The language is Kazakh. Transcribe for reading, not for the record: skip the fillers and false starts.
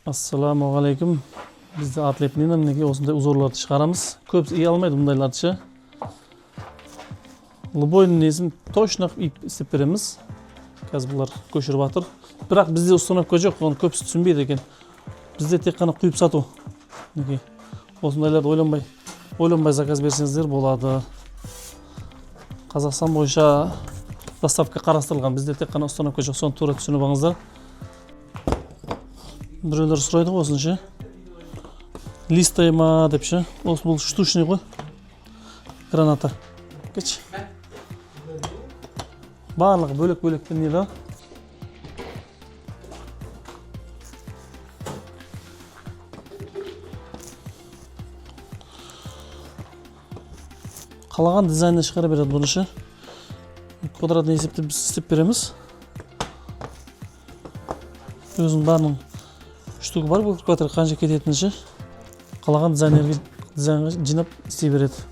Assalomu alaykum. Bizde atletliğinden mineki osындай узорларды çıkaramiz. Köp iyi almaydı bundaylarчы. Лубойдун несин точно ip istep beremiz. Қазір булар көшіріп жатыр. Бірақ бізде установка жоқ, оны көпсі түсінбейді екен. Бізде тек қана құйып сату. Мінекей. Осындайларды ойланбай заказ берсеңіздер болады. Қазақстан бойынша доставка қарастырылған. Бізде тек қана установка жоқ, соны тура түсініп алыңыздар. Біреулер сұрайды ғой осынша. Листай ма деп ше. Осы бұл штучный ғой. Граната. Кеч. Барлығы бөлек-бөлектен не да? Қалаған дизайнды шығара береді бұны ше. Квадратный есепті біз істеп береміз. Өзінің барының штугы бар бұл квадрат қанша кететіні ше. Қалаған дизайнға жинап істей береді.